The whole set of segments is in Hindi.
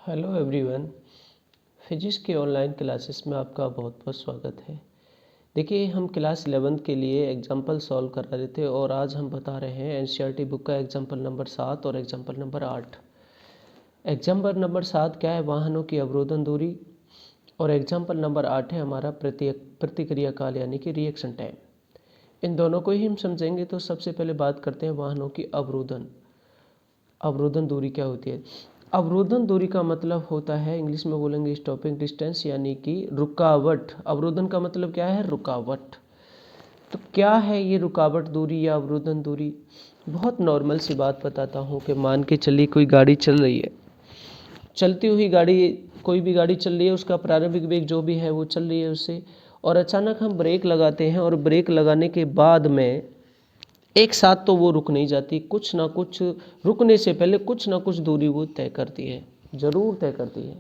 Hello everyone. फिजिक्स के ऑनलाइन क्लासेस में आपका बहुत बहुत स्वागत है। देखिए, हम क्लास 11 के लिए एग्जाम्पल सॉल्व कर रहे थे और आज हम बता रहे हैं एनसीईआरटी बुक का एग्जाम्पल नंबर 7 और एग्जाम्पल नंबर 8। एग्जाम्पल नंबर 7 क्या है? वाहनों की अवरोधन दूरी। और एग्जाम्पल नंबर 8 है हमारा प्रतिक्रिया काल यानी कि रिएक्शन टाइम। इन दोनों को ही हम समझेंगे। तो सबसे पहले बात करते हैं वाहनों की अवरोधन दूरी क्या होती है। अवरोधन दूरी का मतलब होता है, इंग्लिश में बोलेंगे स्टॉपिंग डिस्टेंस, यानी कि रुकावट। अवरोधन का मतलब क्या है? रुकावट। तो क्या है ये रुकावट दूरी या अवरोधन दूरी? बहुत नॉर्मल सी बात बताता हूँ कि मान के चलिए कोई गाड़ी चल रही है, चलती हुई गाड़ी, कोई भी गाड़ी चल रही है, उसका प्रारंभिक वेग जो भी है वो चल रही है उससे, और अचानक हम ब्रेक लगाते हैं और ब्रेक लगाने के बाद में एक साथ तो वो रुक नहीं जाती, कुछ ना कुछ रुकने से पहले कुछ ना कुछ दूरी वो तय करती है, ज़रूर तय करती है।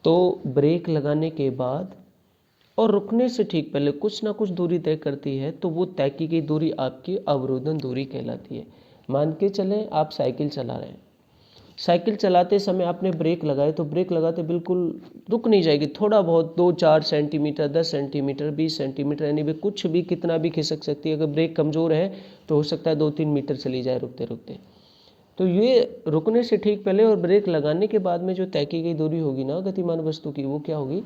तो ब्रेक लगाने के बाद और रुकने से ठीक पहले कुछ ना कुछ दूरी तय करती है, तो वो तय की गई दूरी आपकी अवरोधन दूरी कहलाती है। मान के चलें आप साइकिल चला रहे हैं, साइकिल चलाते समय आपने ब्रेक लगाए तो ब्रेक लगाते बिल्कुल रुक नहीं जाएगी, थोड़ा बहुत 2-4 सेंटीमीटर, 10 सेंटीमीटर, 20 सेंटीमीटर, यानी भी कुछ भी कितना भी खिसक सकती है। अगर ब्रेक कमज़ोर है तो हो सकता है 2-3 मीटर चली जाए रुकते रुकते। तो ये रुकने से ठीक पहले और ब्रेक लगाने के बाद में जो तय की गई दूरी होगी ना गतिमान वस्तु की, वो क्या होगी?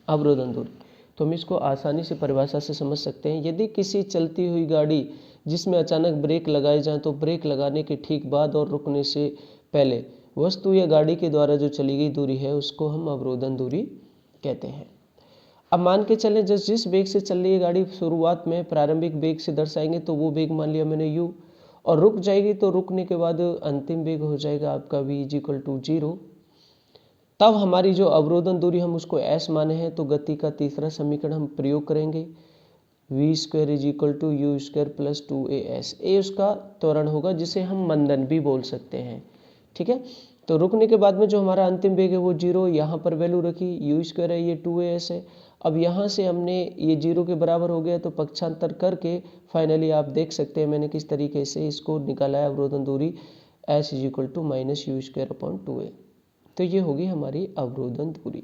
अवरोधन दूरी। तो हम इसको आसानी से परिभाषा से समझ सकते हैं। यदि किसी चलती हुई गाड़ी जिसमें अचानक ब्रेक लगाए जाएं तो ब्रेक लगाने के ठीक बाद और रुकने से पहले वस्तु या गाड़ी के द्वारा जो चली गई दूरी है उसको हम अवरोधन दूरी कहते हैं। अब मान के चलें जिस वेग से चल रही है गाड़ी, शुरुआत में प्रारंभिक वेग से दर्शाएंगे तो वो वेग मान लिया मैंने u, और रुक जाएगी तो रुकने के बाद अंतिम वेग हो जाएगा आपका v = 0। तब हमारी जो अवरोधन दूरी हम उसको s माने हैं, तो गति का तीसरा समीकरण हम प्रयोग करेंगे, v² = u² + 2as। ए उसका त्वरण होगा जिसे हम मंदन भी बोल सकते हैं, ठीक है। तो रुकने के बाद में जो हमारा अंतिम वेग है वो 0, यहाँ पर वैल्यू रखी, u² है, ये 2as है। अब यहाँ से हमने ये 0 के बराबर हो गया तो पक्षांतर करके फाइनली आप देख सकते हैं मैंने किस तरीके से इसको निकाला है अवरोधन दूरी, s = -u²/2a। तो ये होगी हमारी अवरोधन दूरी,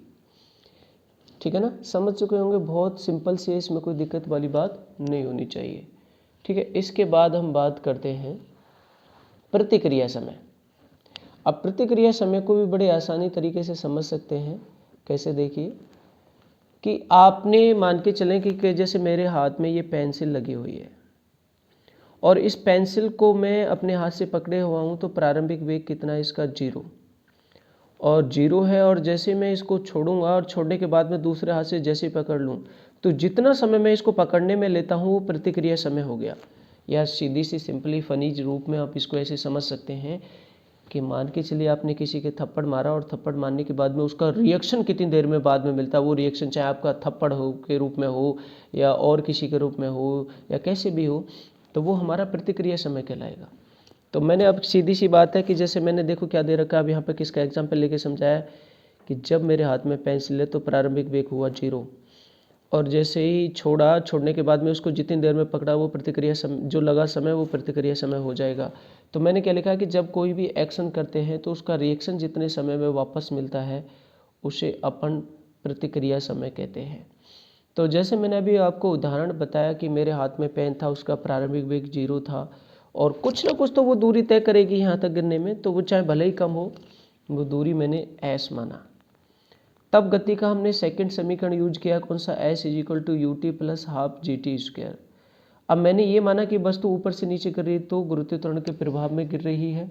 ठीक है ना। समझ चुके होंगे, बहुत सिंपल सी है, इसमें कोई दिक्कत वाली बात नहीं होनी चाहिए, ठीक है। इसके बाद हम बात करते हैं प्रतिक्रिया समय। अब प्रतिक्रिया समय को भी बड़े आसानी तरीके से समझ सकते हैं। कैसे? देखिए कि आपने मान के चलें कि जैसे मेरे हाथ में ये पेंसिल लगी हुई है और इस पेंसिल को मैं अपने हाथ से पकड़े हुआ हूँ, तो प्रारंभिक वेग कितना है इसका? 0 और 0 है। और जैसे मैं इसको छोड़ूंगा और छोड़ने के बाद में दूसरे हाथ से जैसे पकड़ लूँ तो जितना समय मैं इसको पकड़ने में लेता हूँ वो प्रतिक्रिया समय हो गया। या सीधी सी सिंपली फनी रूप में आप इसको ऐसे समझ सकते हैं कि मान के चलिए आपने किसी के थप्पड़ मारा और थप्पड़ मारने के बाद में उसका रिएक्शन कितनी देर में बाद में मिलता है। वो रिएक्शन चाहे आपका थप्पड़ हो के रूप में हो या और किसी के रूप में हो या कैसे भी हो, तो वो हमारा प्रतिक्रिया समय कहलाएगा। तो मैंने अब सीधी सी बात है कि जैसे मैंने देखो क्या दे रखा है, अब यहाँ पे किसका एग्जाम्पल लेके समझाया कि जब मेरे हाथ में पेंसिल है तो प्रारंभिक वेग हुआ 0 और जैसे ही छोड़ने के बाद में उसको जितनी देर में पकड़ा वो प्रतिक्रिया समय, जो लगा समय वो प्रतिक्रिया समय हो जाएगा। तो मैंने क्या लिखा कि जब कोई भी एक्शन करते हैं तो उसका रिएक्शन जितने समय में वापस मिलता है उसे अपन प्रतिक्रिया समय कहते हैं। तो जैसे मैंने अभी आपको उदाहरण बताया कि मेरे हाथ में पेन था, उसका प्रारंभिक वेग 0 था और कुछ ना कुछ तो वो दूरी तय करेगी यहाँ तक गिरने में, तो वो चाहे भले ही कम हो, वो दूरी मैंने s माना। तब गति का हमने सेकंड समीकरण यूज किया, कौन सा? s = ut + ½ gt²। अब मैंने ये माना कि वस्तु ऊपर से नीचे गिर रही है तो गुरुत्वीय त्वरण के प्रभाव में गिर रही है,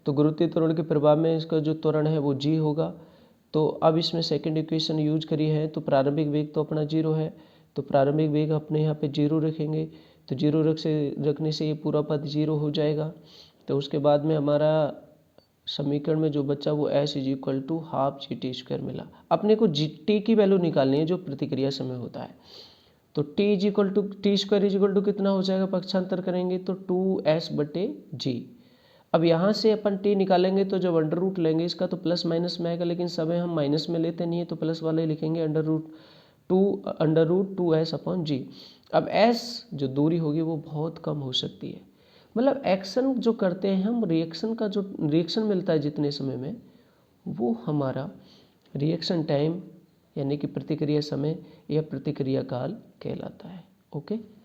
तो गुरुत्वीय त्वरण के प्रभाव में इसका जो त्वरण है वो g होगा। तो अब इसमें सेकंड इक्वेशन यूज करी है तो प्रारंभिक वेग तो अपना 0 है, तो प्रारंभिक वेग अपने यहाँ पे 0 रखेंगे, तो 0 रखने से ये पूरा पद 0 हो जाएगा। तो उसके बाद में हमारा समीकरण में जो बच्चा वो s = ½ gt² मिला। अपने को टी की वैल्यू निकालनी है जो प्रतिक्रिया समय होता है। तो t² कितना हो जाएगा? पक्षांतर करेंगे तो 2s/g। अब यहाँ से अपन t निकालेंगे तो जब अंडर रूट लेंगे इसका तो प्लस माइनस में आएगा, लेकिन समय हम माइनस में लेते नहीं है तो प्लस वाले लिखेंगे √2s/g। अब s जो दूरी होगी वो बहुत कम हो सकती है, मतलब एक्शन जो करते हैं हम, रिएक्शन का जो रिएक्शन मिलता है जितने समय में, वो हमारा रिएक्शन टाइम यानी कि प्रतिक्रिया समय या प्रतिक्रिया काल कहलाता है। ओके।